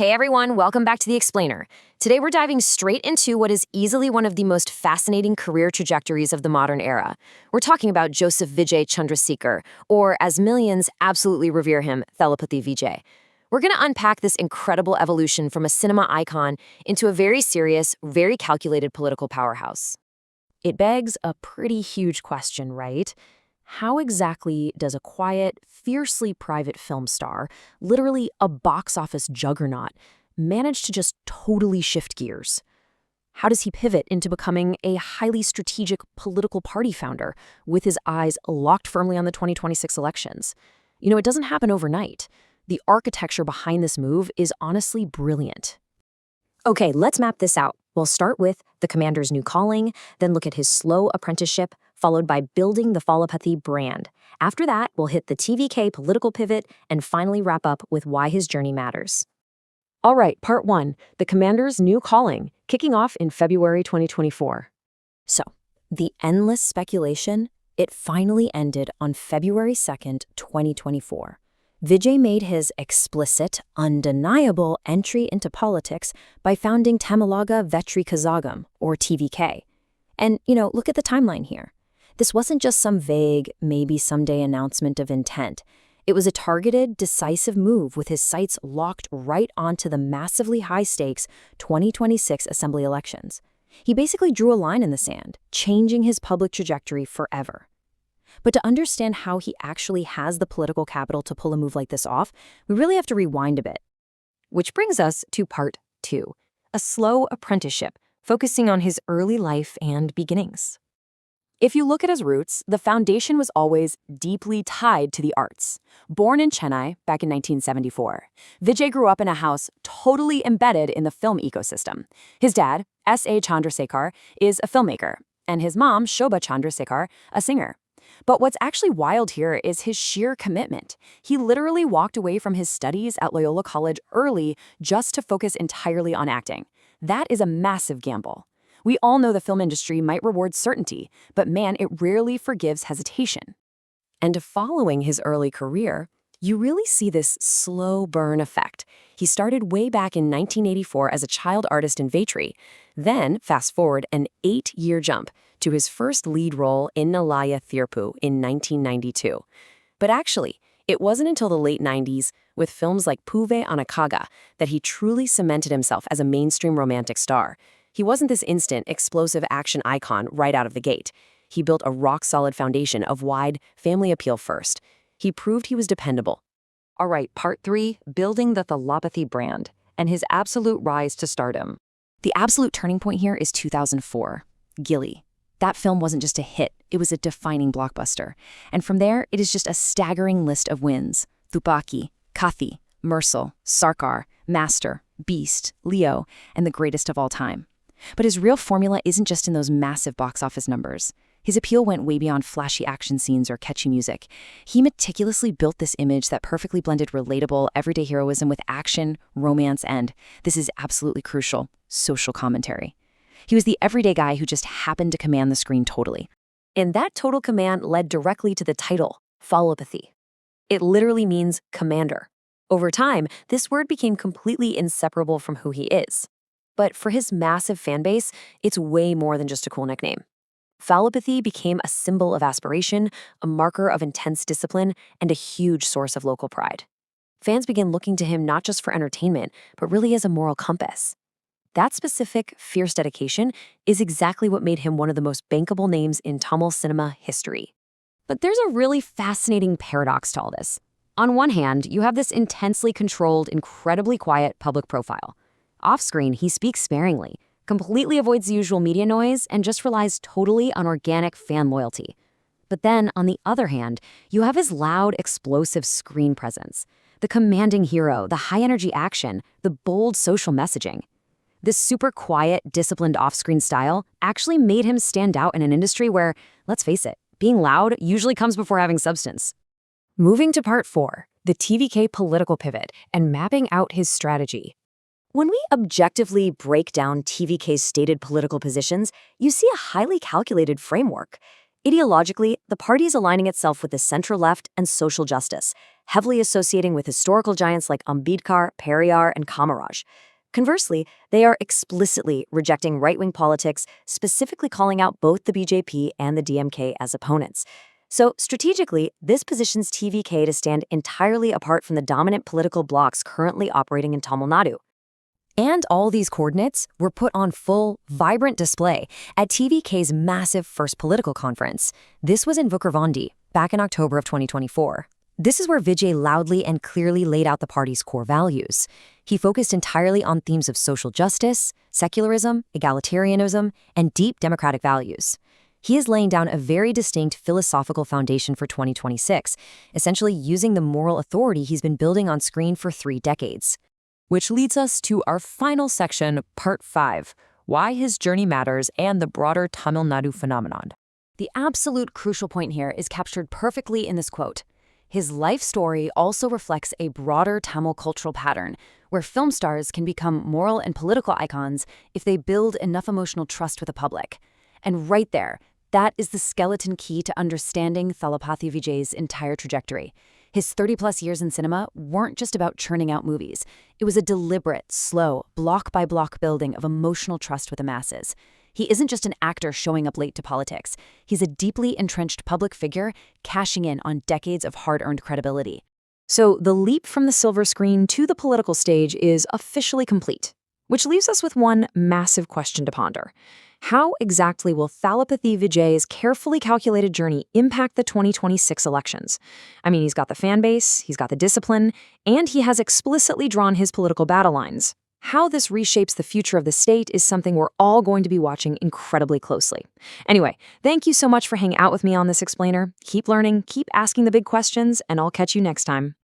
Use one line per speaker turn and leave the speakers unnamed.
Hey everyone, welcome back to The Explainer. Today we're diving straight into what is easily one of the most fascinating career trajectories of the modern era. We're talking about Joseph Vijay Chandrasekhar, or as millions absolutely revere him, Thalapathy Vijay. We're going to unpack this incredible evolution from a cinema icon into a very serious, very calculated political powerhouse. It begs a pretty huge question, right? How exactly does a quiet, fiercely private film star, literally a box office juggernaut, manage to just totally shift gears? How does he pivot into becoming a highly strategic political party founder with his eyes locked firmly on the 2026 elections? It doesn't happen overnight. The architecture behind this move is honestly brilliant. Okay, let's map this out. We'll start with the commander's new calling, then look at his slow apprenticeship, followed by building the Thalapathy brand. After that, we'll hit the TVK political pivot, and finally wrap up with why his journey matters. All right, part 1, the commander's new calling, kicking off in February 2024. So, the endless speculation, it finally ended on February 2nd, 2024. Vijay made his explicit, undeniable entry into politics by founding Tamilaga Vettri Kazhagam, or TVK. And, look at the timeline here. This wasn't just some vague, maybe someday announcement of intent. It was a targeted, decisive move with his sights locked right onto the massively high-stakes 2026 assembly elections. He basically drew a line in the sand, changing his public trajectory forever. But to understand how he actually has the political capital to pull a move like this off, we really have to rewind a bit. Which brings us to part 2, a slow apprenticeship, focusing on his early life and beginnings. If you look at his roots, the foundation was always deeply tied to the arts. Born in Chennai back in 1974, Vijay grew up in a house totally embedded in the film ecosystem. His dad, S.A. Chandrasekhar, is a filmmaker, and his mom, Shobha Chandrasekhar, a singer. But what's actually wild here is his sheer commitment. He literally walked away from his studies at Loyola College early just to focus entirely on acting. That is a massive gamble. We all know the film industry might reward certainty, but man, it rarely forgives hesitation. And following his early career, you really see this slow burn effect. He started way back in 1984 as a child artist in Vettri. Then, fast forward an 8-year jump to his first lead role in Nalaya Thirpu in 1992. But actually, it wasn't until the late 90s, with films like Puve Anakaga, that he truly cemented himself as a mainstream romantic star. He wasn't this instant, explosive action icon right out of the gate. He built a rock-solid foundation of wide family appeal first. He proved he was dependable. All right, part 3, building the Thalapathy brand and his absolute rise to stardom. The absolute turning point here is 2004, Gilly. That film wasn't just a hit, it was a defining blockbuster. And from there, it is just a staggering list of wins. Thupaki, Kathi, Mersal, Sarkar, Master, Beast, Leo, and the greatest of all time. But his real formula isn't just in those massive box office numbers. His appeal went way beyond flashy action scenes or catchy music. He meticulously built this image that perfectly blended relatable, everyday heroism with action, romance, and, this is absolutely crucial, social commentary. He was the everyday guy who just happened to command the screen totally. And that total command led directly to the title, Thalapathy. It literally means commander. Over time, this word became completely inseparable from who he is. But for his massive fan base, it's way more than just a cool nickname. Thalapathy became a symbol of aspiration, a marker of intense discipline, and a huge source of local pride. Fans began looking to him not just for entertainment, but really as a moral compass. That specific, fierce dedication is exactly what made him one of the most bankable names in Tamil cinema history. But there's a really fascinating paradox to all this. On one hand, you have this intensely controlled, incredibly quiet public profile. Off-screen, he speaks sparingly, completely avoids the usual media noise, and just relies totally on organic fan loyalty. But then, on the other hand, you have his loud, explosive screen presence, the commanding hero, the high-energy action, the bold social messaging. This super quiet, disciplined off-screen style actually made him stand out in an industry where, let's face it, being loud usually comes before having substance. Moving to part 4, the TVK political pivot and mapping out his strategy. When we objectively break down TVK's stated political positions, you see a highly calculated framework. Ideologically, the party is aligning itself with the center-left and social justice, heavily associating with historical giants like Ambedkar, Periyar, and Kamaraj. Conversely, they are explicitly rejecting right-wing politics, specifically calling out both the BJP and the DMK as opponents. So, strategically, this positions TVK to stand entirely apart from the dominant political blocs currently operating in Tamil Nadu. And all these coordinates were put on full, vibrant display at TVK's massive first political conference. This was in Vukarvandi, back in October of 2024. This is where Vijay loudly and clearly laid out the party's core values. He focused entirely on themes of social justice, secularism, egalitarianism, and deep democratic values. He is laying down a very distinct philosophical foundation for 2026, essentially using the moral authority he's been building on screen for 3 decades. Which leads us to our final section, Part 5, Why His Journey Matters and the Broader Tamil Nadu Phenomenon. The absolute crucial point here is captured perfectly in this quote. His life story also reflects a broader Tamil cultural pattern, where film stars can become moral and political icons if they build enough emotional trust with the public. And right there, that is the skeleton key to understanding Thalapathy Vijay's entire trajectory. His 30-plus years in cinema weren't just about churning out movies. It was a deliberate, slow, block-by-block building of emotional trust with the masses. He isn't just an actor showing up late to politics. He's a deeply entrenched public figure cashing in on decades of hard-earned credibility. So the leap from the silver screen to the political stage is officially complete, which leaves us with one massive question to ponder. How exactly will Thalapathy Vijay's carefully calculated journey impact the 2026 elections? I mean, he's got the fan base, he's got the discipline, and he has explicitly drawn his political battle lines. How this reshapes the future of the state is something we're all going to be watching incredibly closely. Anyway, thank you so much for hanging out with me on this explainer. Keep learning, keep asking the big questions, and I'll catch you next time.